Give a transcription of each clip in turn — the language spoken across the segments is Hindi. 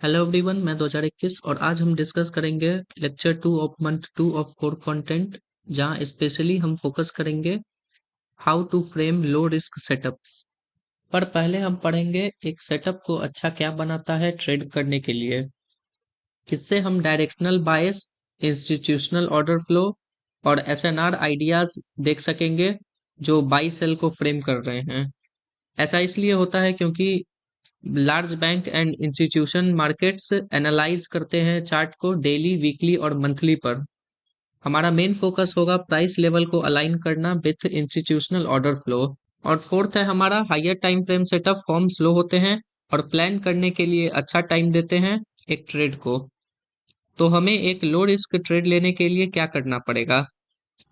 हेलो एवरीवन, मैं 2021 और आज हम डिस्कस करेंगे lecture 2 of month 2 of core content, जहां स्पेशली हम फोकस करेंगे how to frame low risk setups. पर पहले हम पढ़ेंगे एक सेटअप को अच्छा क्या बनाता है ट्रेड करने के लिए। इससे हम डायरेक्शनल बायस, इंस्टीट्यूशनल ऑर्डर फ्लो और एसएनआर आइडियाज देख सकेंगे जो बाई सेल को फ्रेम कर रहे हैं। ऐसा इसलिए होता है क्योंकि large bank and institution markets analyse करते हैं चार्ट को डेली, वीकली और मंथली पर। हमारा मेन फोकस होगा प्राइस लेवल को अलाइन करना विथ इंस्टीट्यूशनल ऑर्डर फ्लो। और फोर्थ है हमारा higher time frame setup form slow होते हैं और प्लान करने के लिए अच्छा टाइम देते हैं एक ट्रेड को। तो हमें एक लो रिस्क ट्रेड लेने के लिए क्या करना पड़ेगा?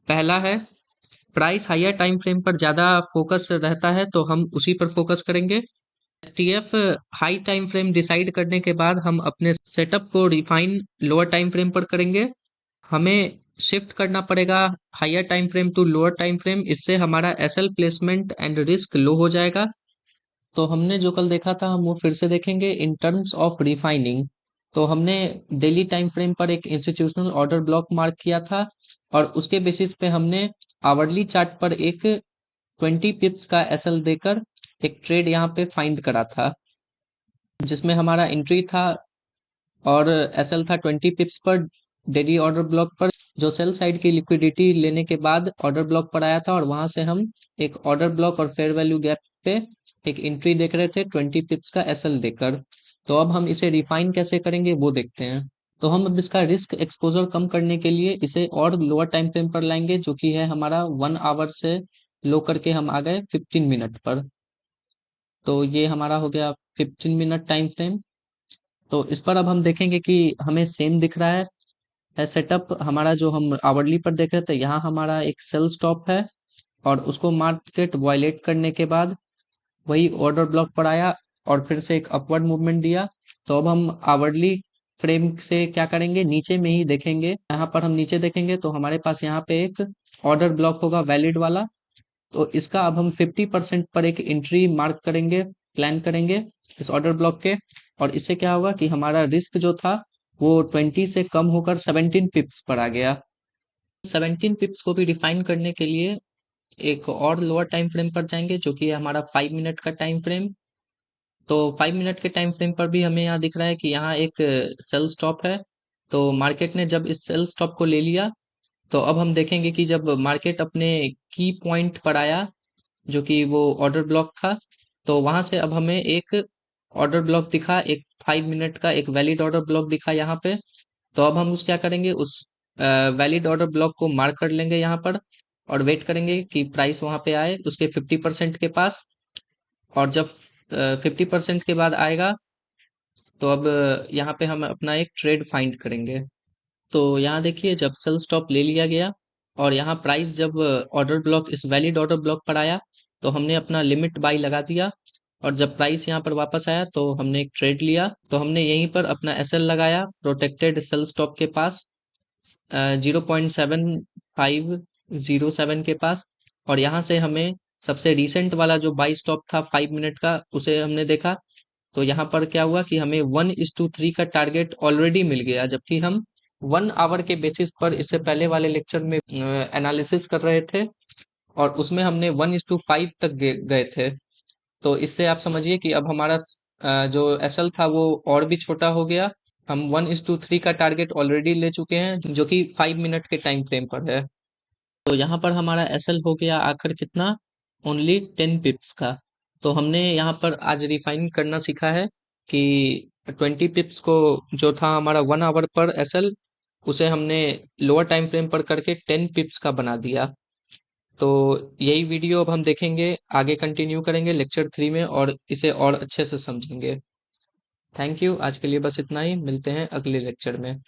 पहला है, प्राइस हायर टाइम फ्रेम पर ज्यादा फोकस रहता है तो हम उसी पर फोकस करेंगे। STF high time frame decide करने के बाद हम अपने सेटअप को रिफाइन लोअर टाइम फ्रेम पर करेंगे। हमें शिफ्ट करना पड़ेगा higher time frame to lower time frame, इससे हमारा SL placement and risk low हो जाएगा। तो हमने जो कल देखा था हम वो फिर से देखेंगे इन टर्म्स ऑफ रिफाइनिंग। तो हमने डेली टाइम फ्रेम पर एक इंस्टीट्यूशनल ऑर्डर ब्लॉक मार्क किया था और उसके बेसिस पे हमने आवरली चार्ट पर एक 20 पिप्स का एसएल देकर एक ट्रेड यहाँ पे फाइंड करा था, जिसमें हमारा एंट्री था और एसएल था 20 पिप्स पर डेली ऑर्डर ब्लॉक पर, जो सेल साइड की लिक्विडिटी लेने के बाद ऑर्डर ब्लॉक पर आया था। और वहां से हम एक ऑर्डर ब्लॉक और फेयर वैल्यू गैप पे एक एंट्री देख रहे थे 20 पिप्स का एसएल देकर। तो अब हम इसे रिफाइन कैसे करेंगे वो देखते हैं। तो हम अब इसका रिस्क एक्सपोजर कम करने के लिए इसे और लोअर टाइम फ्रेम पर लाएंगे, जो कि है हमारा 1 आवर से लो करके हम आ गए 15 मिनट पर। तो ये हमारा हो गया 15 मिनट टाइम फ्रेम। तो इस पर अब हम देखेंगे कि हमें सेम दिख रहा है सेटअप हमारा जो हम आवरली पर देख रहे थे। यहाँ हमारा एक सेल स्टॉप है और उसको मार्केट वायलेट करने के बाद वही ऑर्डर ब्लॉक पर आया और फिर से एक अपवर्ड मूवमेंट दिया। तो अब हम आवरली फ्रेम से क्या करेंगे, नीचे में ही देखेंगे। यहाँ पर हम नीचे देखेंगे तो हमारे पास यहाँ पे एक ऑर्डर ब्लॉक होगा वैलिड वाला। तो इसका अब हम 50% पर एक एंट्री मार्क करेंगे, प्लान करेंगे इस ऑर्डर ब्लॉक के। और इससे क्या होगा कि हमारा रिस्क जो था वो 20 से कम होकर 17 पिप्स पर आ गया। 17 पिप्स को भी डिफाइन करने के लिए एक और लोअर टाइम फ्रेम पर जाएंगे, जो कि है हमारा 5 मिनट का टाइम फ्रेम। तो 5 मिनट के टाइम फ्रेम पर भी हमें यहाँ दिख रहा है कि यहाँ एक सेल स्टॉप है। तो मार्केट ने जब इस सेल स्टॉप को ले लिया, तो अब हम देखेंगे कि जब मार्केट अपने की पॉइंट पर आया, जो कि वो ऑर्डर ब्लॉक था, तो वहां से अब हमें एक ऑर्डर ब्लॉक दिखा, एक 5 मिनट का एक वैलिड ऑर्डर ब्लॉक दिखा यहाँ पे। तो अब हम उस क्या करेंगे, उस वैलिड ऑर्डर ब्लॉक को मार्क कर लेंगे यहाँ पर और वेट करेंगे कि प्राइस वहां पे आए उसके 50% के पास। और जब 50% के बाद आएगा तो अब यहाँ पे हम अपना एक ट्रेड फाइंड करेंगे। तो यहाँ देखिए जब सेल स्टॉप ले लिया गया और यहाँ प्राइस जब ऑर्डर ब्लॉक इस वैलिड ऑर्डर ब्लॉक पर आया, तो हमने अपना लिमिट बाई लगा दिया। और जब प्राइस यहाँ पर वापस आया तो हमने एक ट्रेड लिया। तो हमने यहीं पर अपना एसएल लगाया प्रोटेक्टेड सेल स्टॉप के पास 0.7507 के पास। और यहाँ से हमें सबसे रिसेंट वाला जो बाई स्टॉप था 5 मिनट का उसे हमने देखा। तो यहाँ पर क्या हुआ कि हमें 1:3 का टारगेट ऑलरेडी मिल गया, जबकि हम 1 आवर के बेसिस पर इससे पहले वाले लेक्चर में एनालिसिस कर रहे थे और उसमें हमने 1:5 तक गए थे। तो इससे आप समझिए कि अब हमारा जो एसएल था वो और भी छोटा हो गया। हम 1:3 का टारगेट ऑलरेडी ले चुके हैं, जो कि 5 मिनट के टाइम फ्रेम पर है। तो यहाँ पर हमारा एसएल हो गया आखिर कितना, ओनली 10 पिप्स का। तो हमने यहाँ पर आज रिफाइन करना सीखा है कि 20 पिप्स को जो था हमारा 1 आवर पर एसएल, उसे हमने लोअर टाइम फ्रेम पर करके 10 पिप्स का बना दिया। तो यही वीडियो अब हम देखेंगे, आगे कंटिन्यू करेंगे लेक्चर 3 में और इसे और अच्छे से समझेंगे। थैंक यू, आज के लिए बस इतना ही, मिलते हैं अगले लेक्चर में।